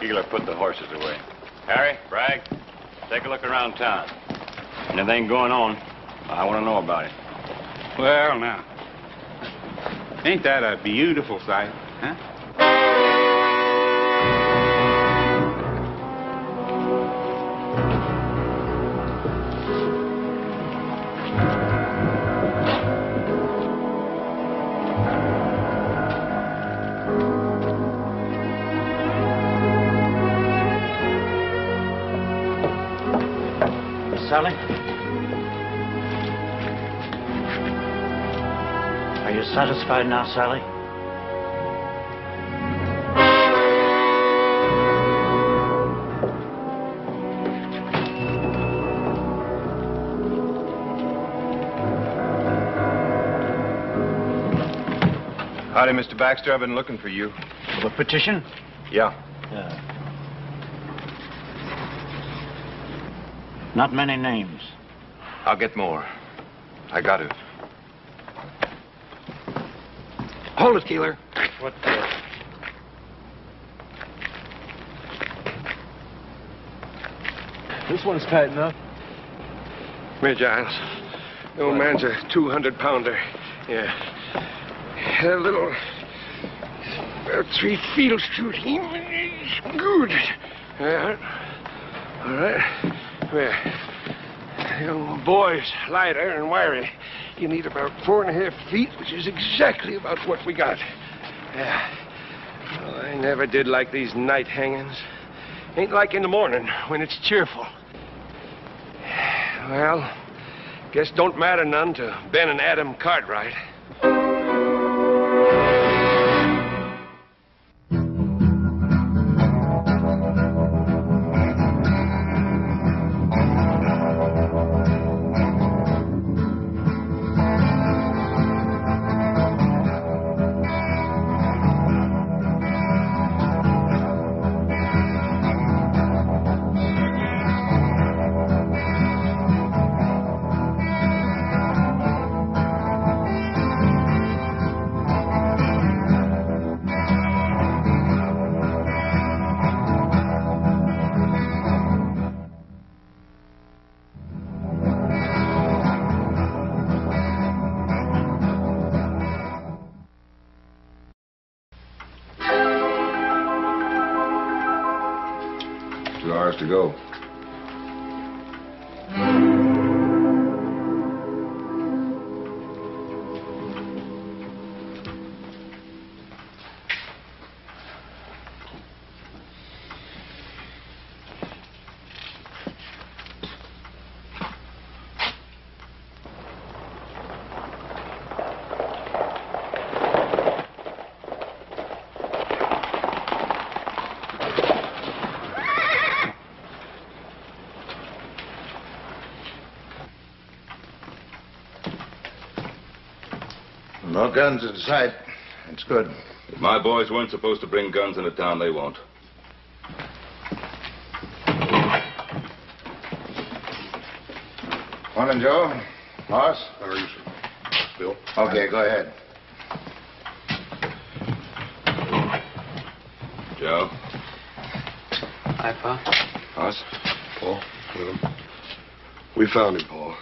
Keeler put the horses away. Harry, Bragg, take a look around town. Anything going on, I want to know about it. Well, now, ain't that a beautiful sight, huh? Sally? Are you satisfied now, Sally? Howdy, Mr. Baxter. I've been looking for you. For the petition? Yeah. Not many names. I'll get more. I got to. Hold it, Keeler. What? This one's tight enough. Here, Giles. The old man's a 200-pounder. Yeah. A little... about 3 field shoot him. Good. Yeah. All right. Well, young boy's lighter and wiry. You need about 4.5 feet, which is exactly about what we got. Yeah. Well, I never did like these night hangings. Ain't like in the morning when it's cheerful. Well, guess don't matter none to Ben and Adam Cartwright. To go. No guns in sight. That's good. If my boys weren't supposed to bring guns into town, they won't. Morning, Joe. Boss? How are you, sir? Bill? Okay, go ahead. Joe? Hi, Pa. Boss? Paul, with him. We found him, Paul.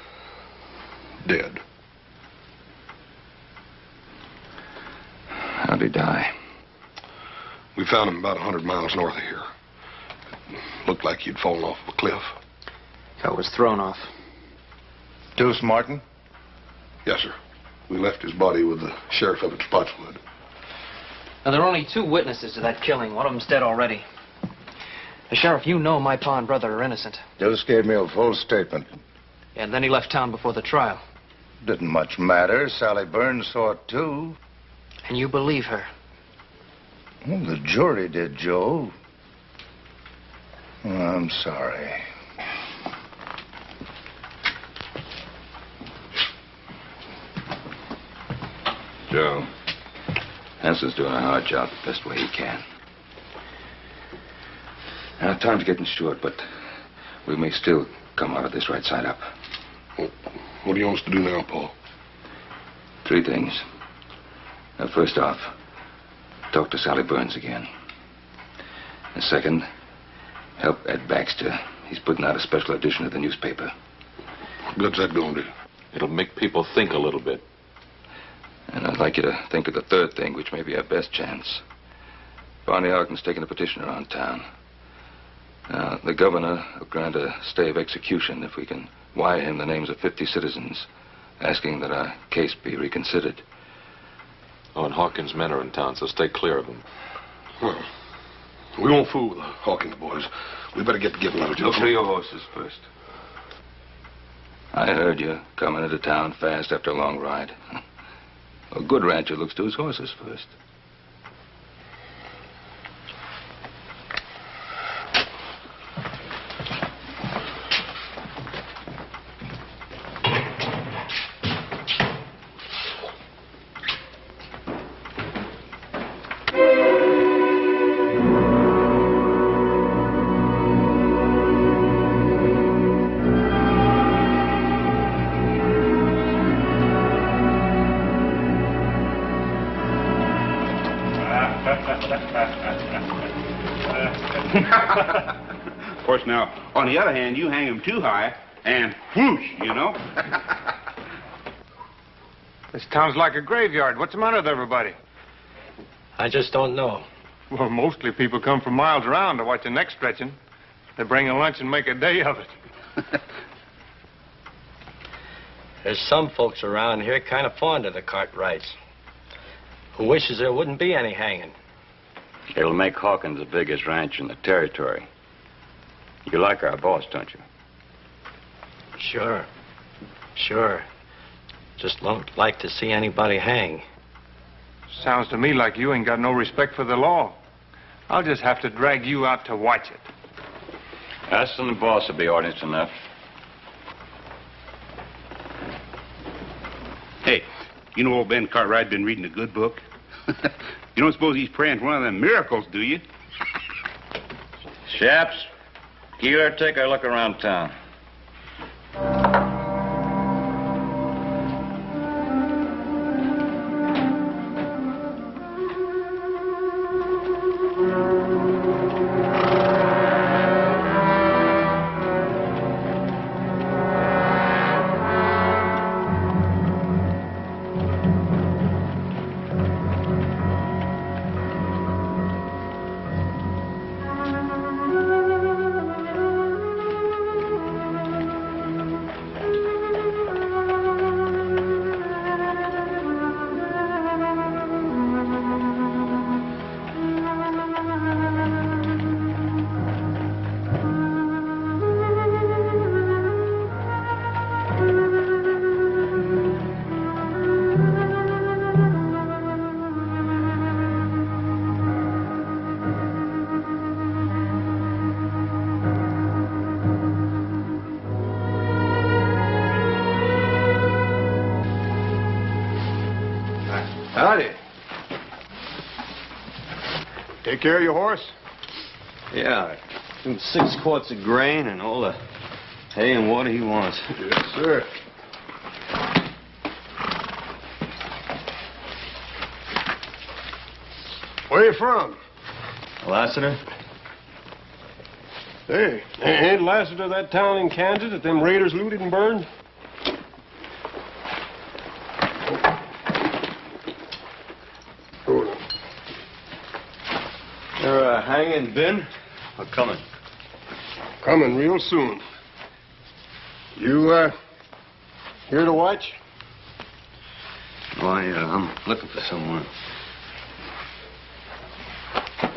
Dead. How'd he die? We found him about 100 miles north of here. Looked like he'd fallen off a cliff. I was thrown off. Deuce Martin? Yes, sir. We left his body with the sheriff up at Spotswood. Now, there are only 2 witnesses to that killing. One of them's dead already. Sheriff, you know my pa and brother are innocent. Deuce gave me a full statement. And then he left town before the trial. Didn't much matter. Sally Burns saw it, too. And you believe her? Well, the jury did, Joe. I'm sorry. Joe, Hanson's doing a hard job the best way he can. Now, time's getting short, but we may still come out of this right side up. Well, what do you want us to do now, Paul? 3 things. Now, first off, talk to Sally Burns again. And second, help Ed Baxter. He's putting out a special edition of the newspaper. What good's that going to do? It'll make people think a little bit. And I'd like you to think of the third thing, which may be our best chance. Barney Ogden's taking a petition around town. Now, the governor will grant a stay of execution if we can wire him the names of 50 citizens, asking that our case be reconsidered. Oh, and Hawkins' men are in town, so stay clear of them. Well, we won't fool the Hawkins boys. We better get out of jail. Look for your horses first. I heard you coming into town fast after a long ride. A good rancher looks to his horses first. Of course, now, on the other hand, you hang him too high, and whoosh, you know? This town's like a graveyard. What's the matter with everybody? I just don't know. Well, mostly people come from miles around to watch the neck stretching. They bring a lunch and make a day of it. There's some folks around here kind of fond of the Cartwrights, who wishes there wouldn't be any hanging. It'll make Hawkins the biggest ranch in the territory. You like our boss, don't you? Sure. Just don't like to see anybody hang. Sounds to me like you ain't got no respect for the law. I'll just have to drag you out to watch it. Us and the boss will be audience enough. Hey, you know old Ben Cartwright been reading a good book? You don't suppose he's praying for one of them miracles, do you? Chaps, Keeler, take a look around town. Howdy. Take care of your horse? Yeah. Give him 6 quarts of grain and all the hay and water he wants. Yes, sir. Where you from? Lassiter? Hey, ain't Lassiter that town in Kansas that them raiders looted and burned? They're hanging Ben? Or coming? Coming real soon. You, here to watch? Why, I'm looking for someone.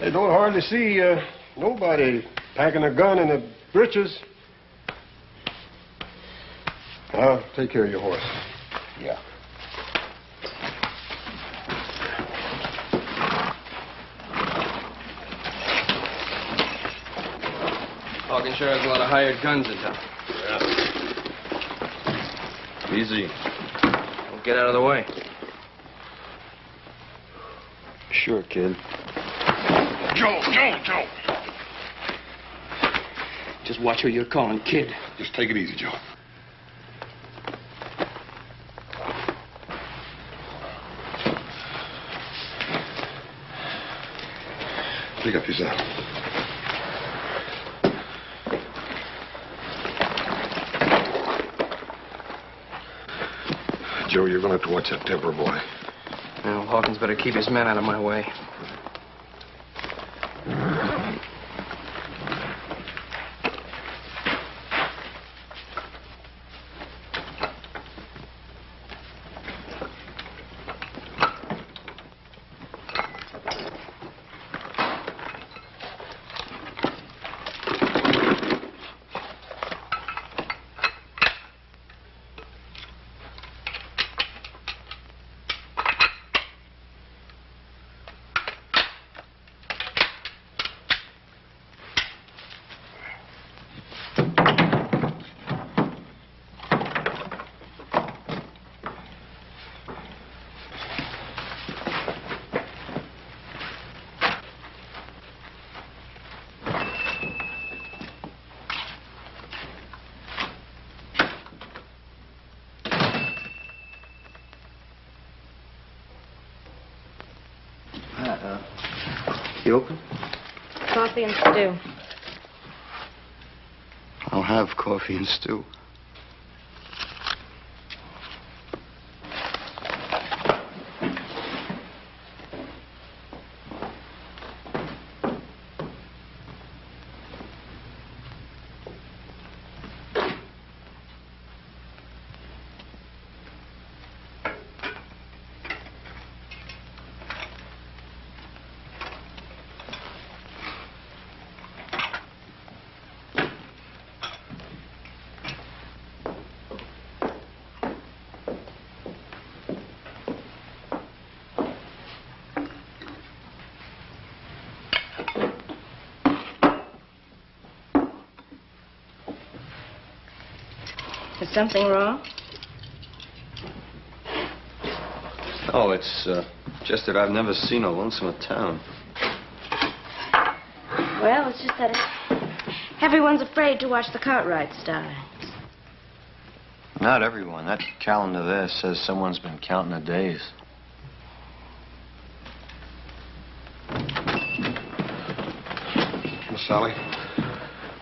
I don't hardly see, nobody packing a gun in the breeches. I'll take care of your horse. Yeah. Hawkins sure has a lot of hired guns in town. Yeah. Easy. Don't get out of the way. Sure, kid. Joe! Just watch who you're calling kid. Just take it easy, Joe. Pick up yourself. Joe, you're going to have to watch that temper, boy. Well, Hawkins better keep his men out of my way. You open? Coffee and stew. I'll have coffee and stew. Is something wrong? Oh, it's just that I've never seen a lonesomer town. Well, it's just that everyone's afraid to watch the Cartwrights die. Not everyone. That calendar there says someone's been counting the days. Miss Sally,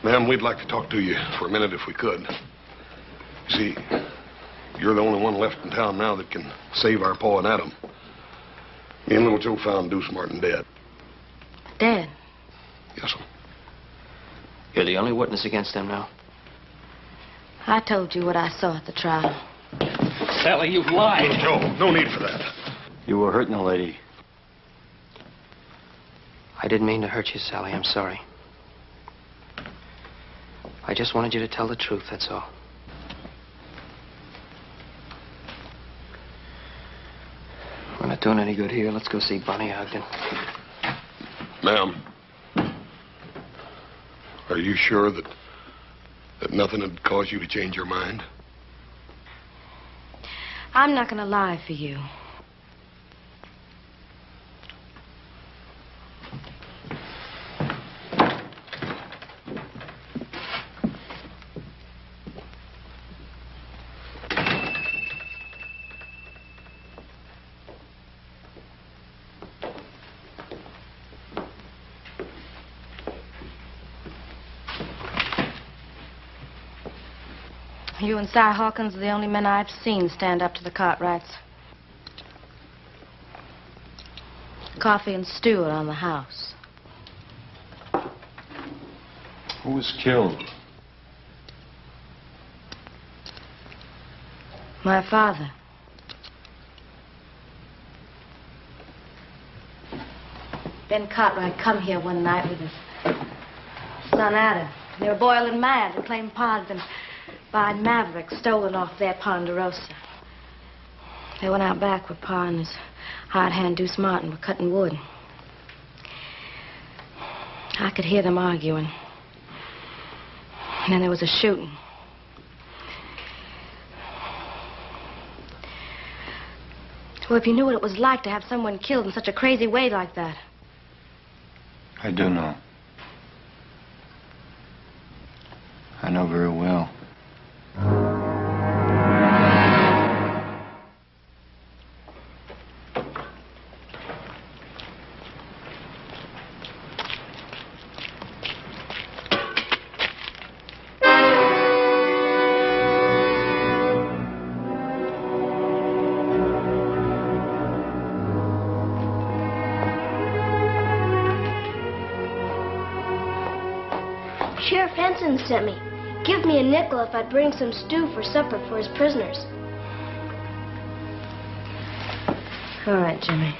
ma'am, we'd like to talk to you for a minute if we could. You see, you're the only one left in town now that can save our Pa and Adam. Me and little Joe found Deuce Martin dead. Dead? Yes, sir. You're the only witness against them now. I told you what I saw at the trial. Sally, you've lied. Joe, no need for that. You were hurting a lady. I didn't mean to hurt you, Sally. I'm sorry. I just wanted you to tell the truth, that's all. We're not doing any good here. Let's go see Bonnie Ogden. Ma'am, are you sure that nothing had caused you to change your mind? I'm not going to lie for you. You and Si Hawkins are the only men I've seen stand up to the Cartwrights. Coffee and stew around the house. Who was killed? My father. Ben Cartwright come here one night with his son Adam. They were boiling mad and claimed Pa had been buying Mavericks stolen off their Ponderosa. They went out back where Pa and his hired hand Deuce Martin were cutting wood. I could hear them arguing. And then there was a shooting. Well, if you knew what it was like to have someone killed in such a crazy way like that. I do know. I know very well. Sheriff Henson sent me. Give me a nickel if I'd bring some stew for supper for his prisoners. All right, Jimmy.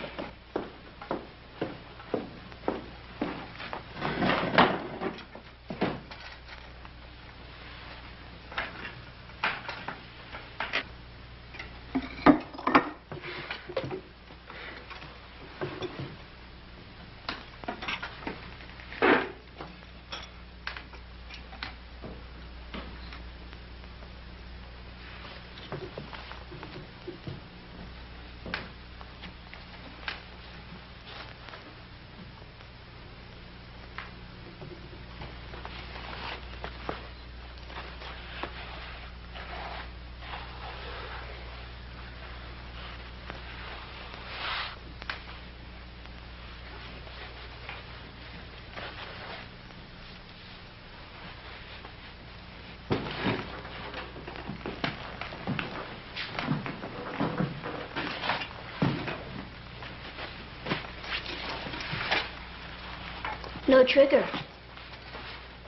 No trigger.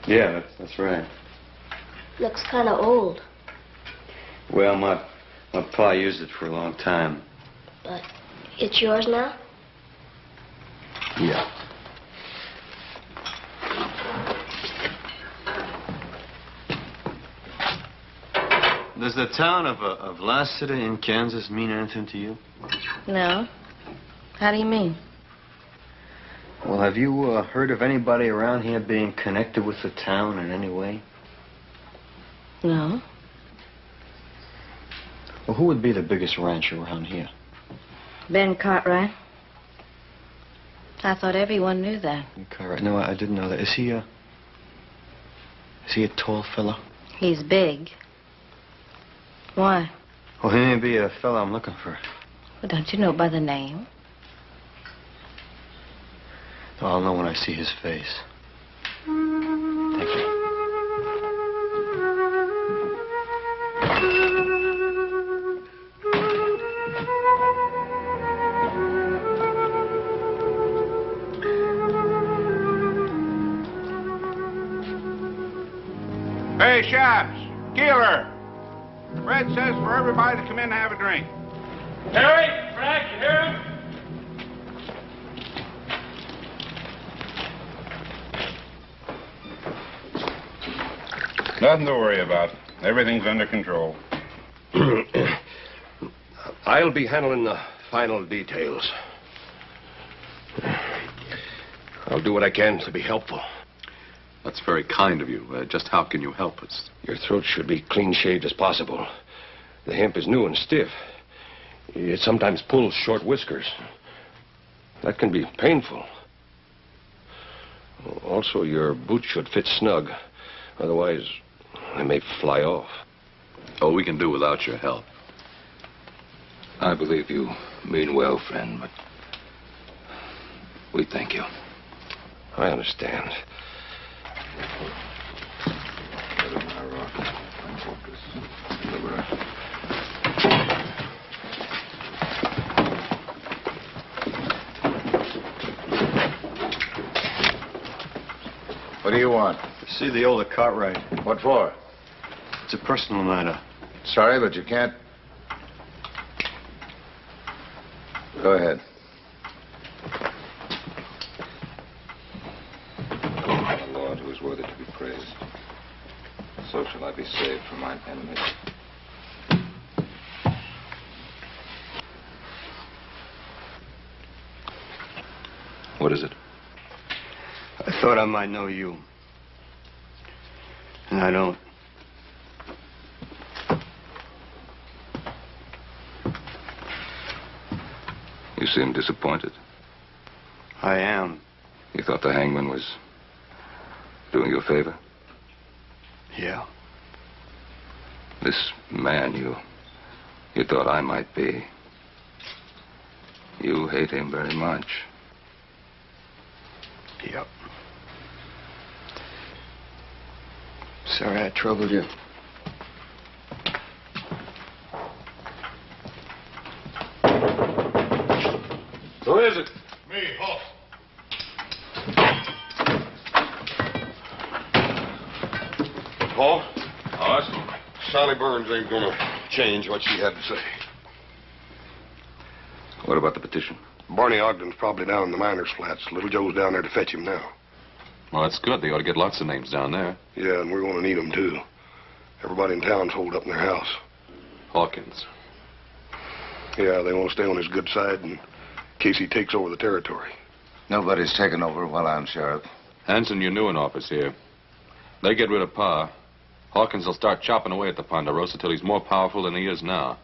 Yeah, that's right. Looks kind of old. Well, my pa used it for a long time. But it's yours now? Yeah. Does the town of Lassiter in Kansas mean anything to you? No. How do you mean? Well, have you heard of anybody around here being connected with the town in any way? No. Well, who would be the biggest rancher around here? Ben Cartwright. I thought everyone knew that. Cartwright? No, I didn't know that. Is he a tall fella? He's big. Why? Well, he may be a fella I'm looking for. Well, don't you know by the name? I'll know when I see his face. Thank you. Hey, Shops, Keeler. Fred says for everybody to come in and have a drink. Harry, Frank, you hear him? Nothing to worry about. Everything's under control. I'll be handling the final details. I'll do what I can to be helpful. That's very kind of you. Just how can you help us? Your throat should be clean shaved as possible. The hemp is new and stiff. It sometimes pulls short whiskers. That can be painful. Also, your boots should fit snug. Otherwise, they may fly off. Oh, we can do without your help. I believe you mean well, friend, but we thank you. I understand. What do you want? See the older Cartwright. What for? It's a personal matter. Sorry, but you can't. Go ahead. The Lord, who is worthy to be praised. So shall I be saved from mine enemies. What is it? I thought I might know you. And I don't. You seem disappointed. I am. You thought the hangman was doing you a favor? Yeah. This man you thought I might be. You hate him very much. Yep. Sorry I troubled you. Who is it? Me, Hoff. Paul. Hoss? Sally Burns ain't gonna change what she had to say. What about the petition? Barney Ogden's probably down in the miners' flats. Little Joe's down there to fetch him now. Well, that's good. They ought to get lots of names down there. Yeah, and we're gonna need them, too. Everybody in town's holed up in their house. Hawkins. Yeah, they want to stay on his good side in case he takes over the territory. Nobody's taken over while I'm sheriff. Hanson, you're new in office here. They get rid of Pa. Hawkins will start chopping away at the Ponderosa till he's more powerful than he is now.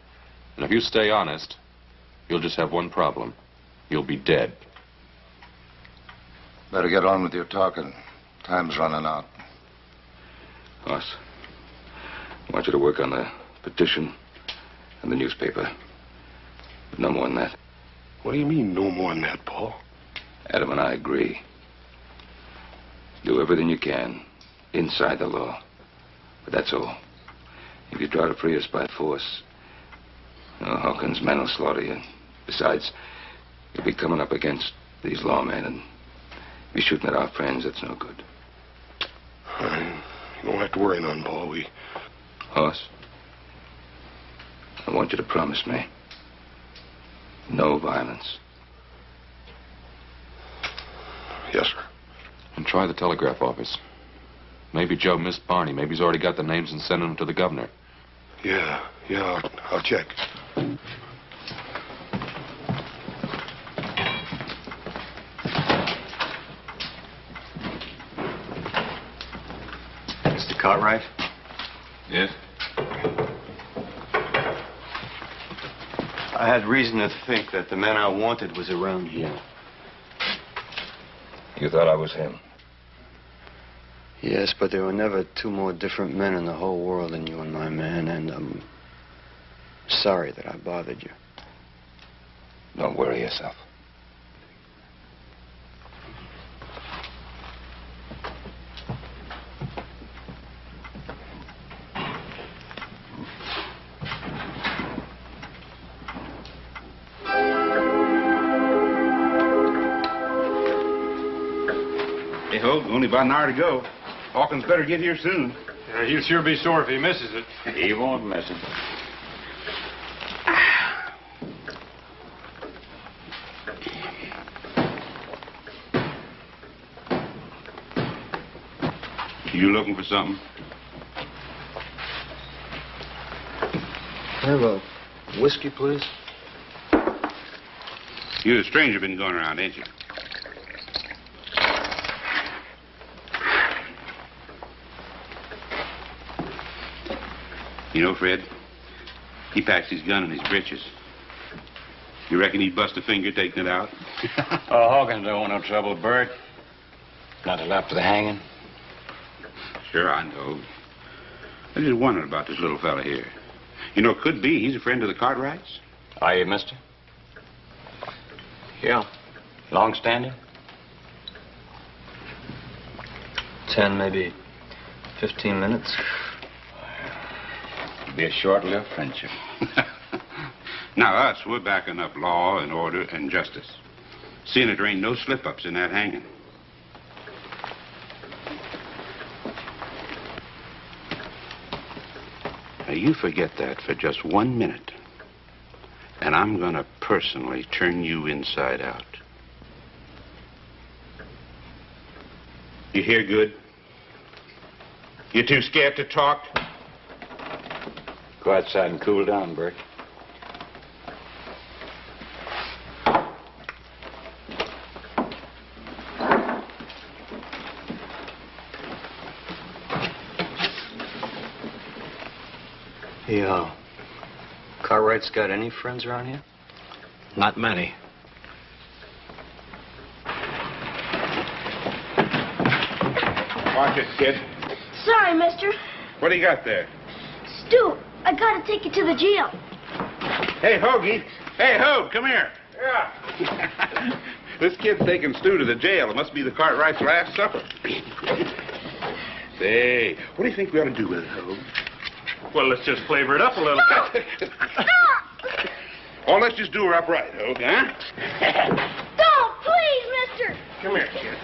And if you stay honest, you'll just have one problem. You'll be dead. Better get on with your talking. Time's running out. Hoss, I want you to work on the petition and the newspaper. But no more than that. What do you mean, no more than that, Paul? Adam and I agree. Do everything you can inside the law. But that's all. If you try to free us by force, Hawkins' men will slaughter you. Besides, you'll be coming up against these lawmen and be shooting at our friends. That's no good. You don't have to worry none, Paul. Hoss, I want you to promise me no violence. Yes, sir. And try the telegraph office. Maybe Joe missed Barney. Maybe he's already got the names and sending them to the governor. Yeah, I'll check. Mr. Cartwright? Yes? I had reason to think that the man I wanted was around here. You thought I was him? Yes, but there were never two more different men in the whole world than you and my man, and I'm sorry that I bothered you. Don't worry yourself. Hey, Hope, only about an hour to go. Hawkins better get here soon. He'll sure be sore if he misses it. He won't miss it. You looking for something? Have a whiskey, please? You're a stranger been going around, ain't you? You know, Fred, he packs his gun in his breeches. You reckon he'd bust a finger taking it out? Oh, Hawkins don't want no trouble, Bert. Not till after the hanging. Sure, I know. I just wondered about this little fella here. You know, it could be he's a friend of the Cartwrights. Are you, mister? Yeah. Long standing? 10, maybe 15 minutes. Be a short-lived friendship. Now, us, we're backing up law and order and justice. Seeing that there ain't no slip-ups in that hanging. Now, you forget that for just 1 minute, and I'm going to personally turn you inside out. You hear good? You too scared to talk? Go outside and cool down, Bert. Yeah. Cartwright's got any friends around here? Not many. Watch it, kid. Sorry, mister. What do you got there? Stu, I gotta take you to the jail. Hey, Hoagie. Hey, Hoag, come here. Yeah. This kid's taking Stu to the jail. It must be the Cartwright's last supper. Say, what do you think we ought to do with it, Hoag? Well, let's just flavor it up a little. Oh, let's just do her upright, Hoag, huh? Don't, please, mister. Come here, kid.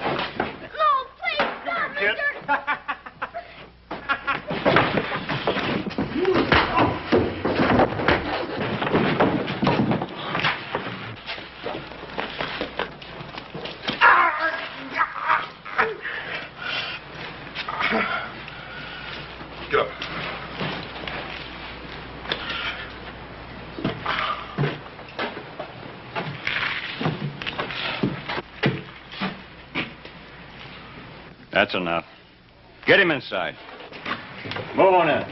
No, please, stop, mister. Get up. That's enough. Get him inside. Move on in.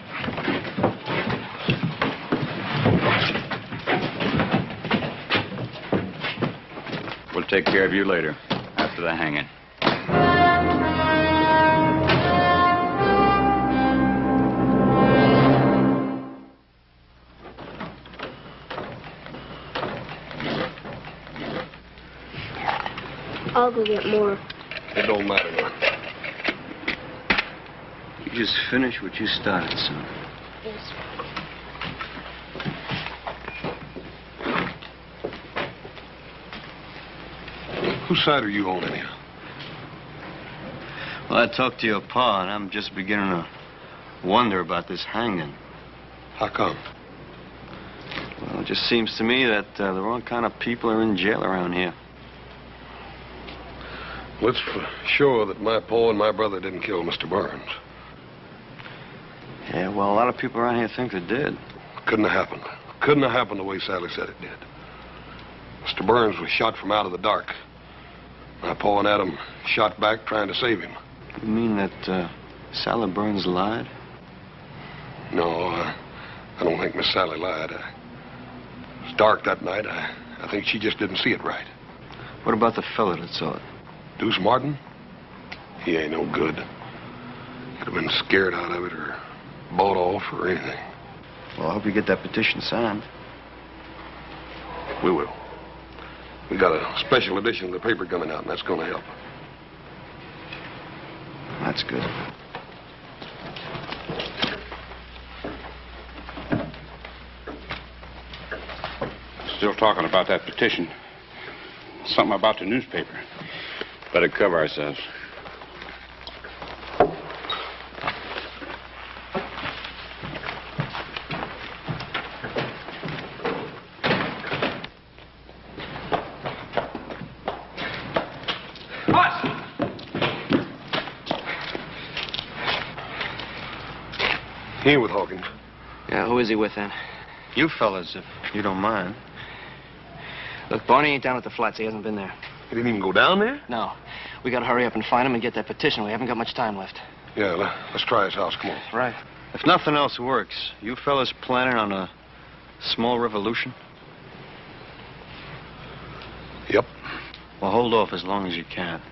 We'll take care of you later, after the hanging. I'll go get more. It don't matter, man. You just finish what you started, son. Yes. Whose side are you on, anyhow? Well, I talked to your pa, and I'm just beginning to wonder about this hanging. How come? Well, it just seems to me that the wrong kind of people are in jail around here. Well, it's for sure that my pa and my brother didn't kill Mr. Burns. Yeah, well, a lot of people around here think they did. Couldn't have happened. Couldn't have happened the way Sally said it did. Mr. Burns was shot from out of the dark. My pa and Adam shot back trying to save him. You mean that Sally Burns lied? No, I don't think Miss Sally lied. It was dark that night. I think she just didn't see it right. What about the fella that saw it? Deuce Martin? He ain't no good. Could have been scared out of it or bought off or anything. Well, I hope you get that petition signed. We will. We got a special edition of the paper coming out, and that's going to help. That's good. Still talking about that petition. Something about the newspaper. Better cover ourselves. He ain't with Hawkins. Yeah, who is he with then? You fellas, if you don't mind. Look, Barney ain't down at the flats. He hasn't been there. He didn't even go down there? No. We gotta hurry up and find him and get that petition. We haven't got much time left. Yeah, let's try his house. Come on. Right. If nothing else works, you fellas planning on a small revolution? Yep. Well, hold off as long as you can.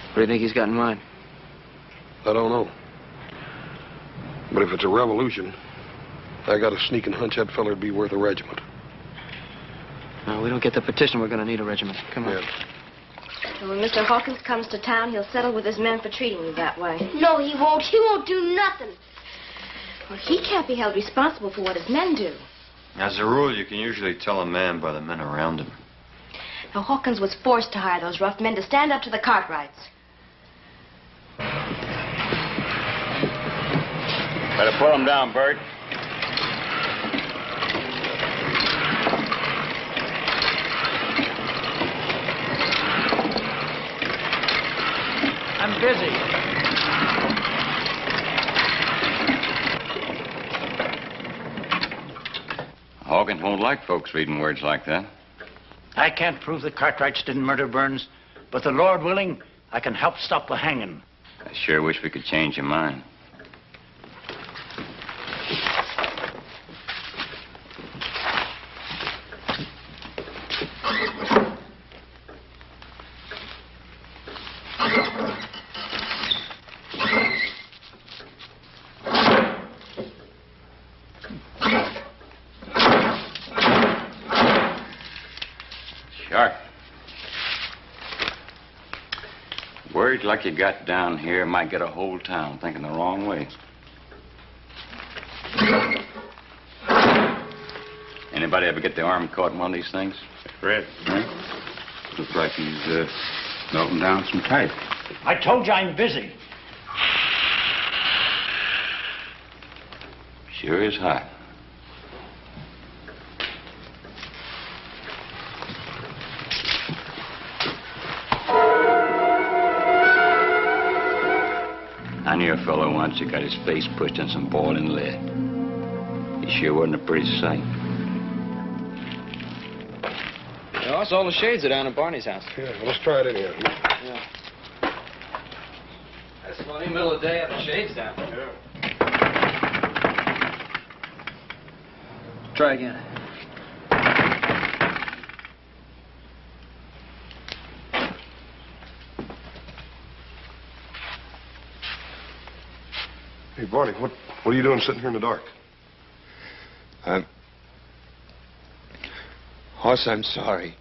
What do you think he's got in mind? I don't know. But if it's a revolution, I got a sneaking hunch that feller'd be worth a regiment. No, we don't get the petition, we're gonna need a regiment. Come on. Yeah. And when Mr. Hawkins comes to town, he'll settle with his men for treating you that way. No, he won't. He won't do nothing. Well, he can't be held responsible for what his men do. As a rule, you can usually tell a man by the men around him. Now, Hawkins was forced to hire those rough men to stand up to the Cartwrights. Better put him down, Bert. I'm busy. Hawkins won't like folks reading words like that. I can't prove the Cartwrights didn't murder Burns, but the Lord willing, I can help stop the hanging. I sure wish we could change your mind. Sharp. Words like you got down here might get a whole town thinking the wrong way. Anybody ever get the arm caught in one of these things? Red, looks like he's melting down some type. I told you I'm busy. Sure is hot. I knew a fellow once who got his face pushed in some boiling lead. He sure wasn't a pretty sight. I lost all the shades are down at Barney's house. Yeah, well, let's try it anyhow. Yeah. That's funny, middle of the day, have the shades down. Yeah. Try again. Hey, Barney, what are you doing sitting here in the dark? Hoss, I'm sorry.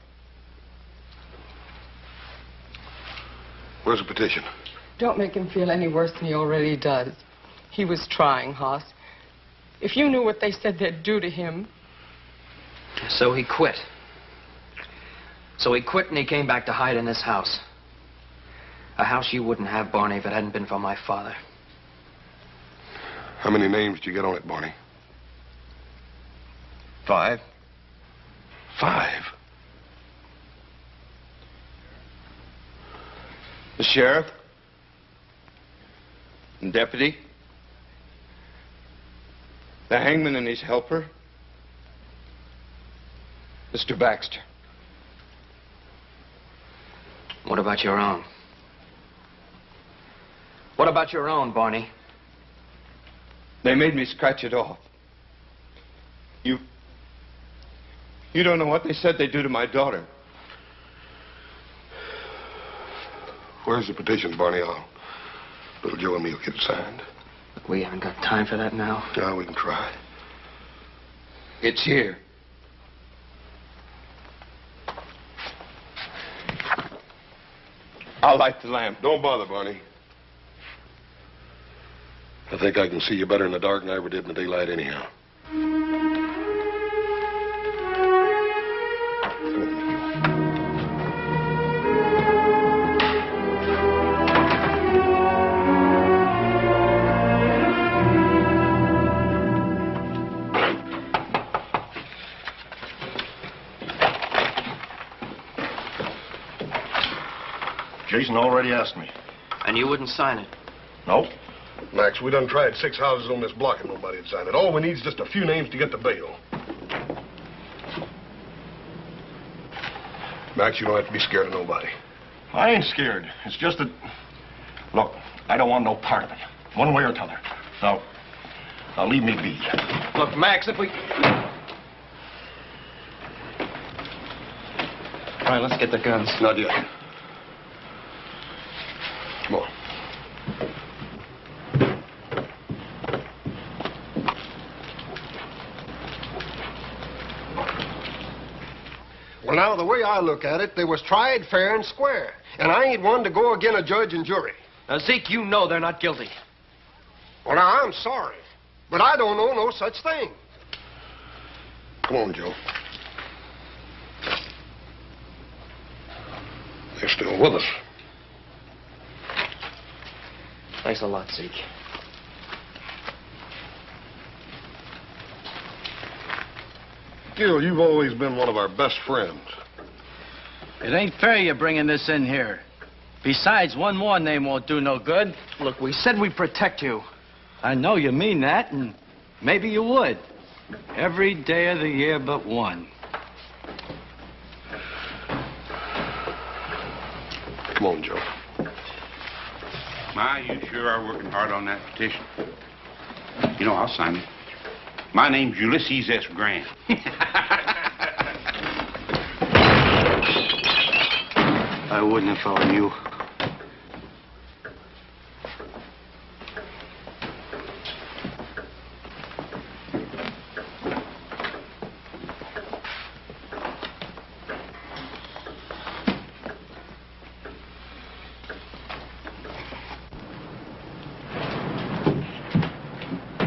Where's the petition? Don't make him feel any worse than he already does. He was trying, Hoss. If you knew what they said they'd do to him. So he quit. So he quit and he came back to hide in this house. A house you wouldn't have, Barney, if it hadn't been for my father. How many names did you get on it, Barney? 5. 5? The sheriff. And deputy. The hangman and his helper. Mr. Baxter. What about your own? What about your own, Barney? They made me scratch it off. You don't know what they said they'd do to my daughter. Where's the petition, Barney? Little Joe and me will get it signed. Look, we haven't got time for that now. Yeah, we can try. It's here. I'll light the lamp. Don't bother, Barney. I think I can see you better in the dark than I ever did in the daylight anyhow. Jason already asked me. And you wouldn't sign it? Nope. Max, we done tried 6 houses on this block and nobody had signed it. All we need is just a few names to get the bail. Max, you don't have to be scared of nobody. I ain't scared. It's just that... Look, I don't want no part of it. One way or t'other. Now leave me be. Look, Max, if we... All right, let's get the guns. Not yet. Come on. Well, now, the way I look at it, they was tried fair and square. And I ain't one to go agin a judge and jury. Now, Zeke, you know they're not guilty. Well, now, I'm sorry. But I don't know no such thing. Come on, Joe. They're still with us. Thanks a lot, Zeke. Gil, you've always been one of our best friends. It ain't fair you're bringing this in here. Besides, one more name won't do no good. Look, we said we'd protect you. I know you mean that, and maybe you would. Every day of the year but one. Come on, Joe. Ma, you sure are working hard on that petition. You know, I'll sign it. My name's Ulysses S. Grant. I wouldn't if I were you.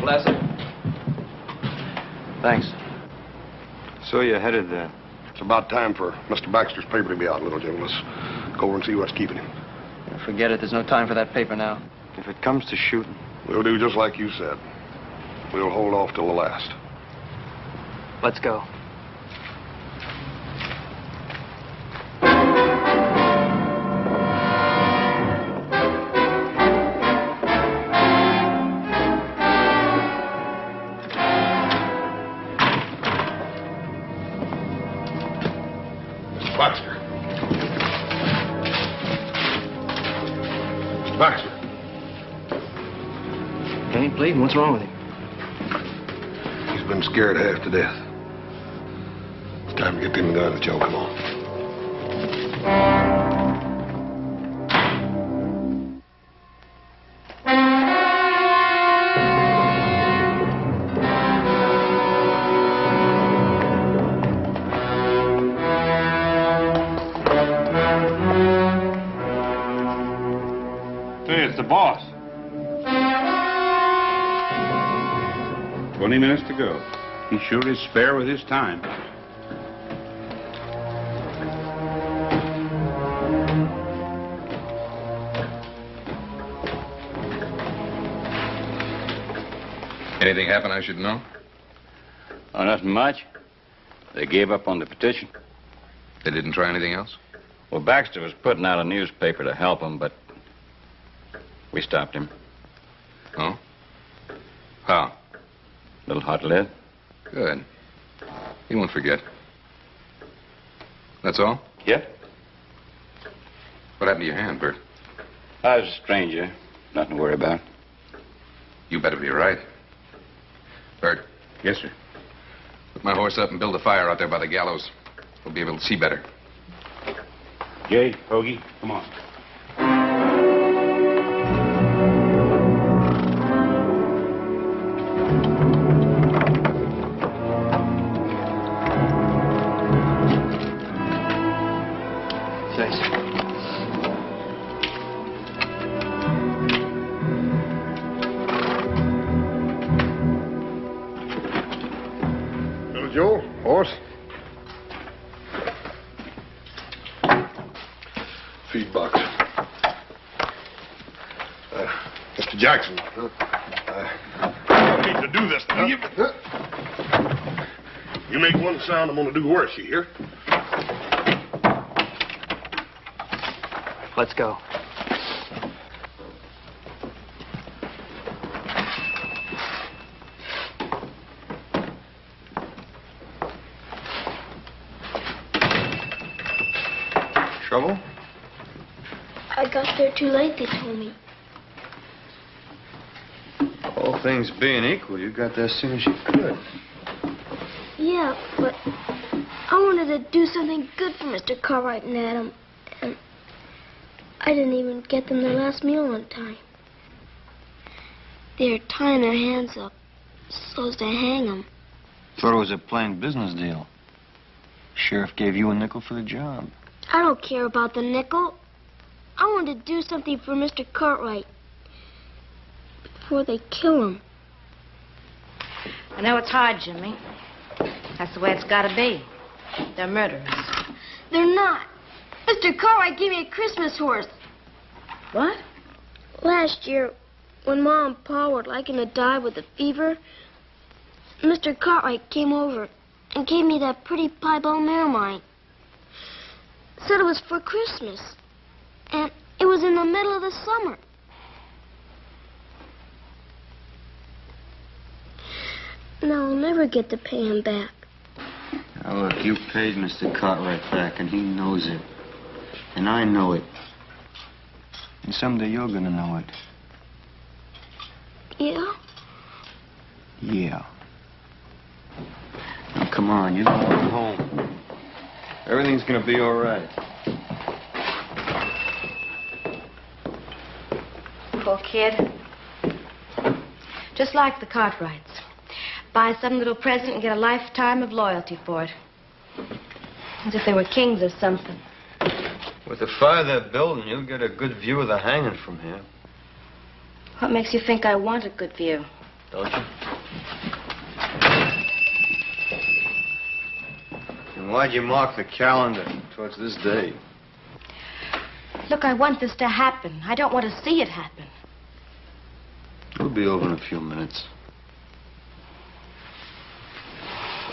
Bless it. Thanks. So you're headed there. It's about time for Mr. Baxter's paper to be out, little Joe. Let's go over and see what's keeping him. Forget it. There's no time for that paper now. If it comes to shooting. We'll do just like you said. We'll hold off till the last. Let's go. Mr. Baxter. He ain't bleeding. What's wrong with him? He's been scared half to death. It's time to get them guns, Joe. Come on. Hey, it's the boss. 20 minutes to go. He sure is spare with his time. Anything happen I should know? Oh, nothing much. They gave up on the petition. They didn't try anything else? Well, Baxter was putting out a newspaper to help him, but we stopped him. Oh? How? Little hot lead. Good. He won't forget. That's all? Yep. What happened to your hand, Bert? I was a stranger. Nothing to worry about. You better be right. Bert. Yes, sir. Put my horse up and build a fire out there by the gallows. We'll be able to see better. Jay, Hoagie, come on. Joe, horse. Feed box. Mr. Jackson. You don't need to do this, do you? You make one sound, I'm going to do worse, you hear? Let's go. Trouble? I got there too late, they told me. All things being equal, you got there as soon as you could. Yeah, but I wanted to do something good for Mr. Cartwright and Adam, and I didn't even get them their last meal on time. They're tying their hands up so as to hang them. Thought it was a plain business deal. Sheriff gave you a nickel for the job. I don't care about the nickel. I want to do something for Mr. Cartwright before they kill him. I know it's hard, Jimmy. That's the way it's got to be. They're murderers. They're not. Mr. Cartwright gave me a Christmas horse. What? Last year, when Mom and Pa were liking to die with a fever, Mr. Cartwright came over and gave me that pretty piebald mare of mine. Said it was for Christmas. And it was in the middle of the summer. Now I'll never get to pay him back. Now look, you paid Mr. Cartwright back, and he knows it. And I know it. And someday you're gonna know it. Yeah? Yeah. Now come on, you're going home. Everything's gonna be all right. Poor kid. Just like the Cartwrights. Buy some little present and get a lifetime of loyalty for it. As if they were kings or something. With the fire they're building, you'll get a good view of the hanging from here. What makes you think I want a good view? Don't you? And why'd you mark the calendar towards this day? Look, I want this to happen. I don't want to see it happen. It'll be over in a few minutes.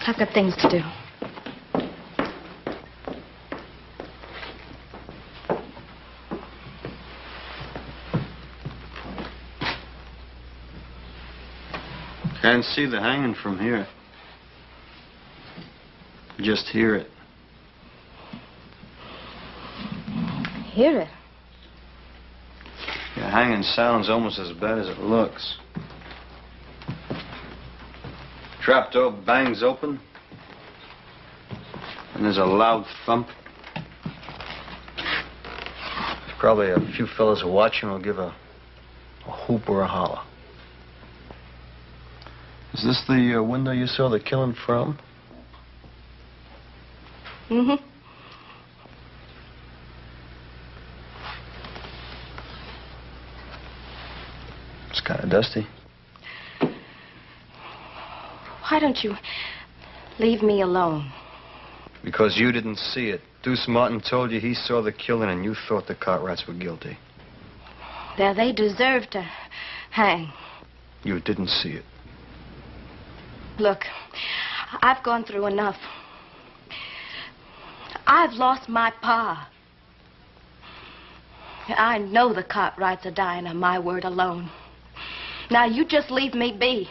I've got things to do. Can't see the hanging from here. Just hear it. Hear it? Yeah, hanging sounds almost as bad as it looks. Trapdoor bangs open, and there's a loud thump. Probably a few fellas watching will give a whoop or a holler. Is this the window you saw the killing from? Mm-hmm. It's kind of dusty. Why don't you leave me alone? Because you didn't see it. Deuce Martin told you he saw the killing and you thought the Cartwrights were guilty. There, they deserve to hang. You didn't see it. Look, I've gone through enough. I've lost my pa. I know the Cartwrights are dying on my word alone. Now, you just leave me be.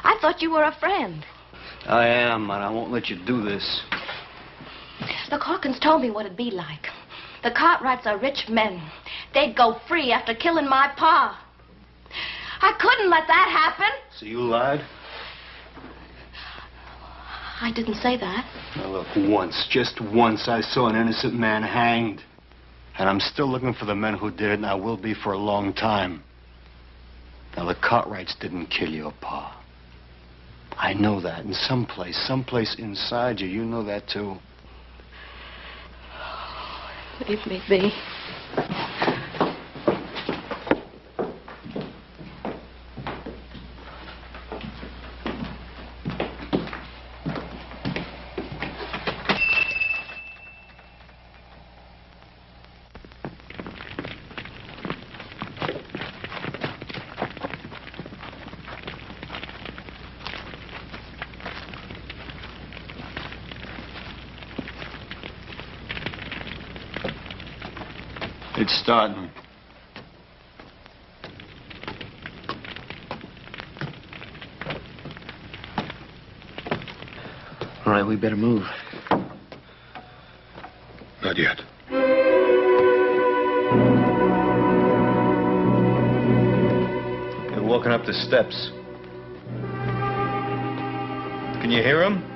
I thought you were a friend. I am, and I won't let you do this. Look, Hawkins told me what it'd be like. The Cartwrights are rich men. They'd go free after killing my pa. I couldn't let that happen. So you lied? I didn't say that. Now look, once, just once, I saw an innocent man hanged. And I'm still looking for the men who did it, and I will be for a long time. Now, the Cartwrights didn't kill your pa. I know that. And someplace inside you, you know that too. Leave me be. It's starting. All right, we better move. Not yet. They're walking up the steps. Can you hear them?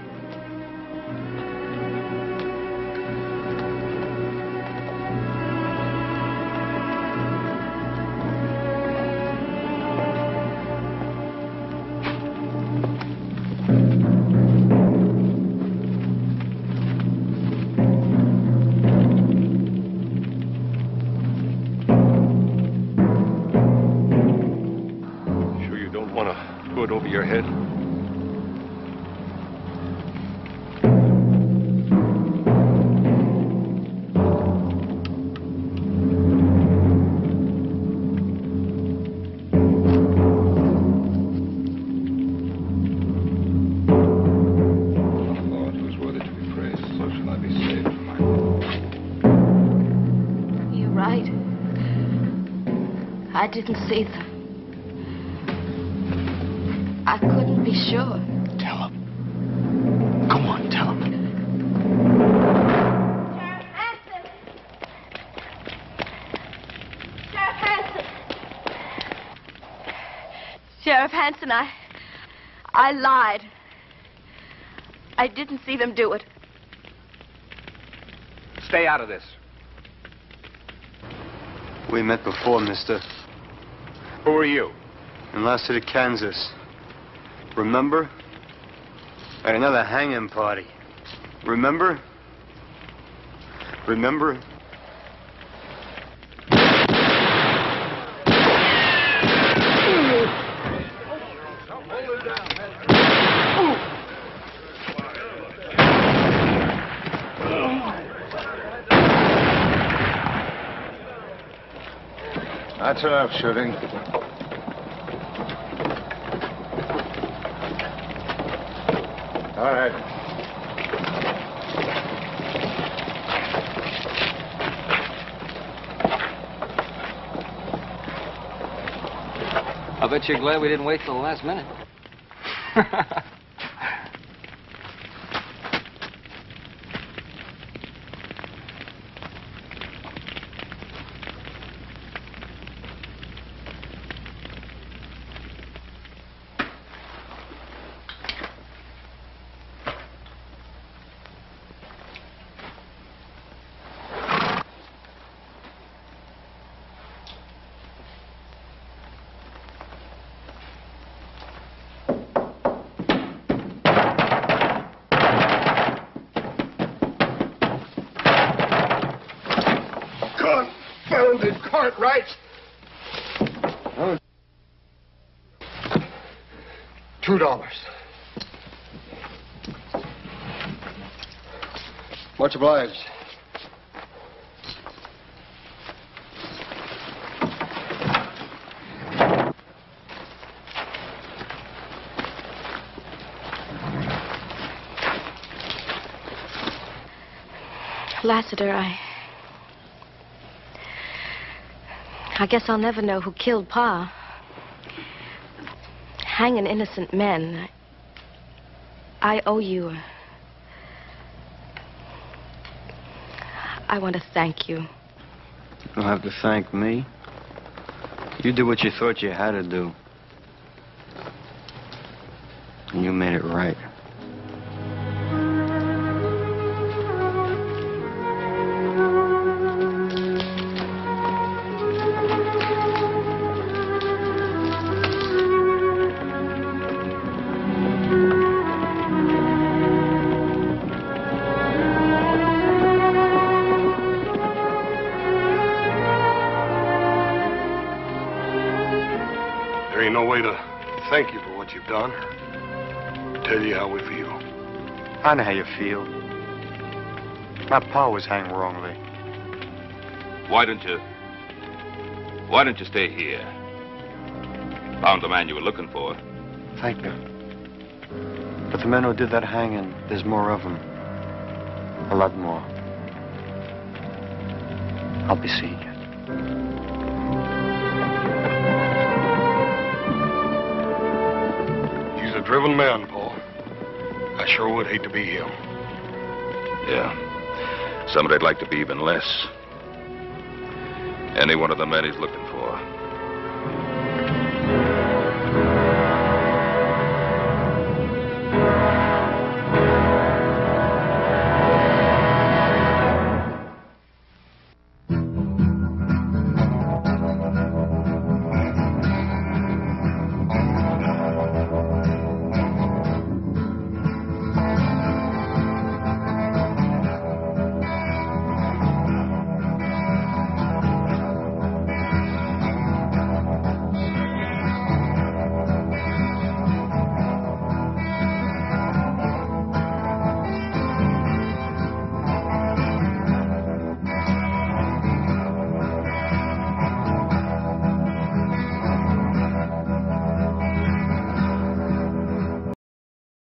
Over your head. Lord, who's worthy to be praised, so shall I be saved from my You're right. I didn't see them. I couldn't be sure. Tell him. Go on, tell him. Sheriff Hanson! Sheriff Hanson, I lied. I didn't see them do it. Stay out of this. We met before, mister. Who are you? In Lost City, Kansas. Remember? At another hanging party. Remember? Remember? That's enough shooting. All right. I bet you're glad we didn't wait till the last minute. Cartwrights. Oh. $2. Much obliged. Lassiter, I guess I'll never know who killed Pa. Hanging innocent men. I owe you. I want to thank you. You don't have to thank me. You did what you thought you had to do. And you made it right. There ain't no way to thank you for what you've done or tell you how we feel. I know how you feel. My pa was hanged wrongly. Why don't you stay here? Found the man you were looking for. Thank you. But the men who did that hanging, there's more of them. A lot more. I'll be seeing you. He's a driven man, Paul. I sure would hate to be him. Yeah. Somebody'd like to be even less. Any one of the men he's looking for.